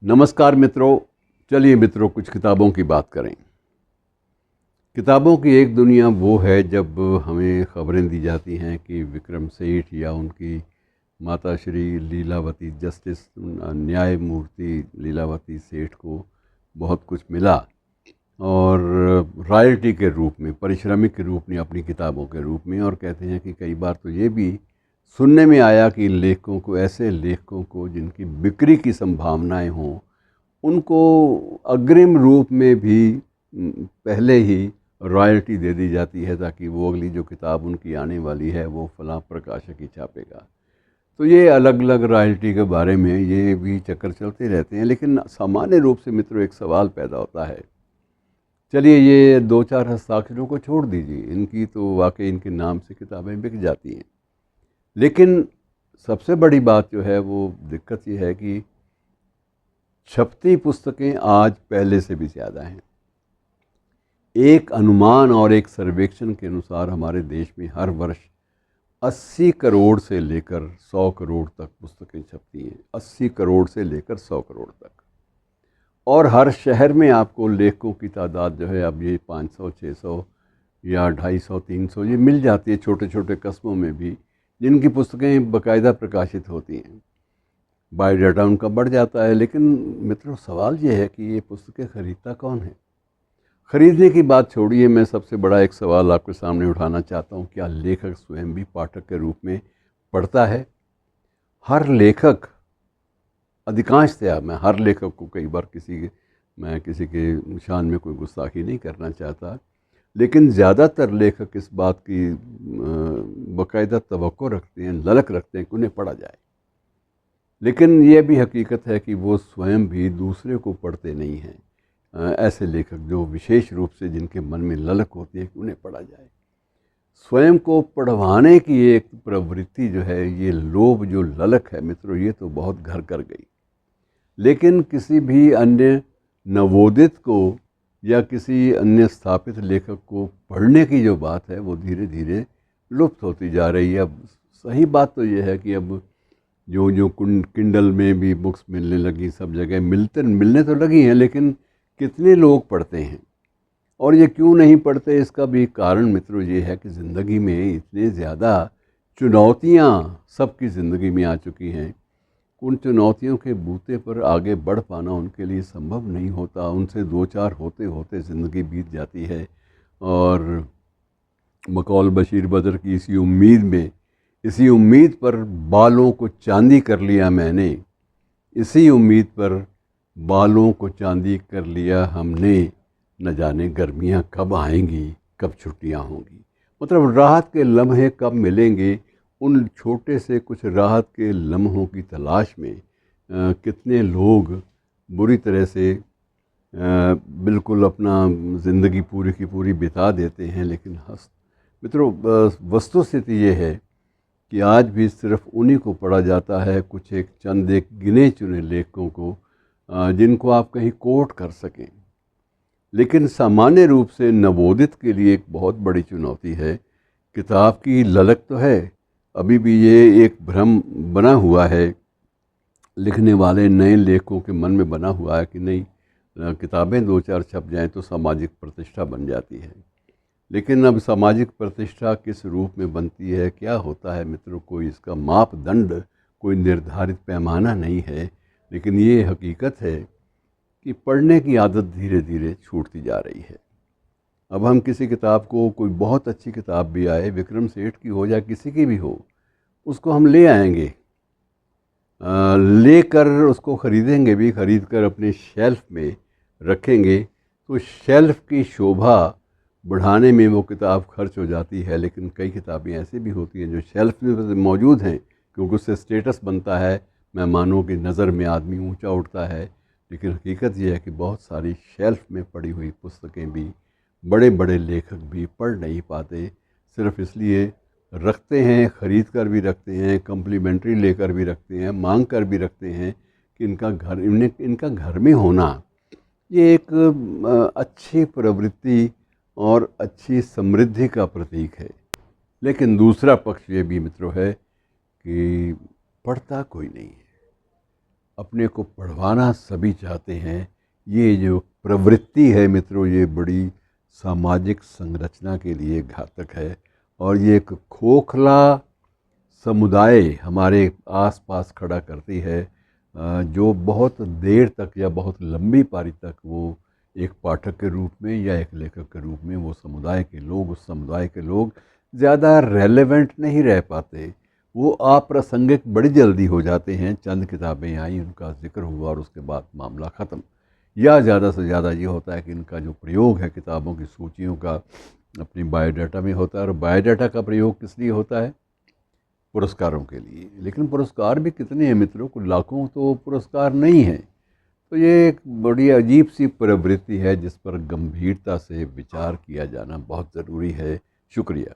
नमस्कार मित्रों। चलिए मित्रों, कुछ किताबों की बात करें। किताबों की एक दुनिया वो है जब हमें खबरें दी जाती हैं कि विक्रम सेठ या उनकी माता श्री लीलावती जस्टिस न्यायमूर्ति लीलावती सेठ को बहुत कुछ मिला और रॉयल्टी के रूप में, पारिश्रमिक के रूप में, अपनी किताबों के रूप में। और कहते हैं कि कई बार तो ये भी सुनने में आया कि लेखकों को, ऐसे लेखकों को जिनकी बिक्री की संभावनाएं हों, उनको अग्रिम रूप में भी पहले ही रॉयल्टी दे दी जाती है ताकि वो अगली जो किताब उनकी आने वाली है वो फलां प्रकाशक ही छापेगा। तो ये अलग अलग रॉयल्टी के बारे में ये भी चक्कर चलते रहते हैं। लेकिन सामान्य रूप से मित्रों एक सवाल पैदा होता है। चलिए ये दो चार हस्ताक्षरों को छोड़ दीजिए, इनकी तो वाकई इनके नाम से किताबें बिक जाती हैं। लेकिन सबसे बड़ी बात जो है वो दिक्कत ये है कि छपती पुस्तकें आज पहले से भी ज़्यादा हैं। एक अनुमान और एक सर्वेक्षण के अनुसार हमारे देश में हर वर्ष 80 करोड़ से लेकर 100 करोड़ तक पुस्तकें छपती हैं। 80 करोड़ से लेकर 100 करोड़ तक। और हर शहर में आपको लेखकों की तादाद जो है अब ये 500, 600 या 250, 300 ये मिल जाती है, छोटे छोटे कस्बों में भी, जिनकी पुस्तकें बाकायदा प्रकाशित होती हैं। बायोडाटा उनका बढ़ जाता है। लेकिन मित्रों सवाल ये है कि ये पुस्तकें खरीदता कौन है? खरीदने की बात छोड़िए, मैं सबसे बड़ा एक सवाल आपके सामने उठाना चाहता हूँ। क्या लेखक स्वयं भी पाठक के रूप में पढ़ता है? हर लेखक, अधिकांशतया, मैं हर लेखक को कई बार मैं किसी के शान में कोई गुस्ताखी नहीं करना चाहता, लेकिन ज़्यादातर लेखक इस बात की बाकायदा तवक्को रखते हैं, ललक रखते हैं कि उन्हें पढ़ा जाए। लेकिन यह भी हकीकत है कि वो स्वयं भी दूसरे को पढ़ते नहीं हैं। ऐसे लेखक जो विशेष रूप से जिनके मन में ललक होती है कि उन्हें पढ़ा जाए। स्वयं को पढ़वाने की एक प्रवृत्ति जो है, ये लोभ, जो ललक है मित्रों, ये तो बहुत घर कर गई। लेकिन किसी भी अन्य नवोदित को या किसी अन्य स्थापित लेखक को पढ़ने की जो बात है वो धीरे धीरे लुप्त होती जा रही है। अब सही बात तो ये है कि अब जो जो किंडल में भी बुक्स मिलने लगी, सब जगह मिलने तो लगी हैं, लेकिन कितने लोग पढ़ते हैं और ये क्यों नहीं पढ़ते? इसका भी कारण मित्रों ये है कि ज़िंदगी में इतने ज़्यादा चुनौतियाँ सबकी ज़िंदगी में आ चुकी हैं। उन चुनौतियों के बूते पर आगे बढ़ पाना उनके लिए संभव नहीं होता। उनसे दो चार होते होते ज़िंदगी बीत जाती है। और बकौल बशीर बदर की इसी उम्मीद पर बालों को चांदी कर लिया मैंने, इसी उम्मीद पर बालों को चांदी कर लिया हमने, न जाने गर्मियाँ कब आएंगी, कब छुट्टियाँ होंगी। मतलब राहत के लम्हे कब मिलेंगे। उन छोटे से कुछ राहत के लम्हों की तलाश में कितने लोग बुरी तरह से बिल्कुल अपना ज़िंदगी पूरी की पूरी बिता देते हैं। लेकिन मित्रों वस्तुस्थिति ये है कि आज भी सिर्फ उन्हीं को पढ़ा जाता है, कुछ एक चंद एक गिने चुने लेखकों को, जिनको आप कहीं कोट कर सकें। लेकिन सामान्य रूप से नवोदित के लिए एक बहुत बड़ी चुनौती है। किताब की ललक तो है, अभी भी ये एक भ्रम बना हुआ है लिखने वाले नए लेखकों के मन में बना हुआ है कि नहीं, किताबें दो चार छप जाएं तो सामाजिक प्रतिष्ठा बन जाती है। लेकिन अब सामाजिक प्रतिष्ठा किस रूप में बनती है, क्या होता है मित्रों, कोई इसका मापदंड, कोई निर्धारित पैमाना नहीं है। लेकिन ये हकीकत है कि पढ़ने की आदत धीरे धीरे छूटती जा रही है। अब हम किसी किताब को, कोई बहुत अच्छी किताब भी आए, विक्रम सेठ की हो या किसी की भी हो, उसको हम ले आएंगे, लेकर उसको ख़रीदेंगे भी, ख़रीद कर अपने शेल्फ में रखेंगे, तो शेल्फ की शोभा बढ़ाने में वो किताब खर्च हो जाती है। लेकिन कई किताबें ऐसी भी होती हैं जो शेल्फ में मौजूद हैं क्योंकि उससे स्टेटस बनता है, मेहमानों की नज़र में आदमी ऊंचा उठता है। लेकिन हकीकत यह है कि बहुत सारी शेल्फ में पड़ी हुई पुस्तकें भी बड़े बड़े लेखक भी पढ़ नहीं पाते, सिर्फ इसलिए रखते हैं, ख़रीद कर भी रखते हैं, कम्प्लीमेंट्री लेकर भी रखते हैं, मांग कर भी रखते हैं कि इनका घर में होना ये एक अच्छी प्रवृत्ति और अच्छी समृद्धि का प्रतीक है। लेकिन दूसरा पक्ष ये भी मित्रों है कि पढ़ता कोई नहीं है। अपने को पढ़वाना सभी चाहते हैं। ये जो प्रवृत्ति है मित्रों, ये बड़ी सामाजिक संरचना के लिए घातक है और ये एक खोखला समुदाय हमारे आसपास खड़ा करती है, जो बहुत देर तक या बहुत लंबी पारी तक वो एक पाठक के रूप में या एक लेखक के रूप में वो समुदाय के लोग, उस समुदाय के लोग ज़्यादा रेलेवेंट नहीं रह पाते। वो अप्रासंगिक बड़ी जल्दी हो जाते हैं। चंद किताबें आई, उनका जिक्र हुआ और उसके बाद मामला ख़त्म। या ज़्यादा से ज़्यादा ये होता है कि इनका जो प्रयोग है किताबों की सूचियों का अपनी बायोडाटा में होता है, और बायोडाटा का प्रयोग किस लिए होता है? पुरस्कारों के लिए। लेकिन पुरस्कार भी कितने हैं मित्रों? कुछ लाखों तो पुरस्कार नहीं हैं। तो ये एक बड़ी अजीब सी प्रवृत्ति है जिस पर गंभीरता से विचार किया जाना बहुत ज़रूरी है। शुक्रिया।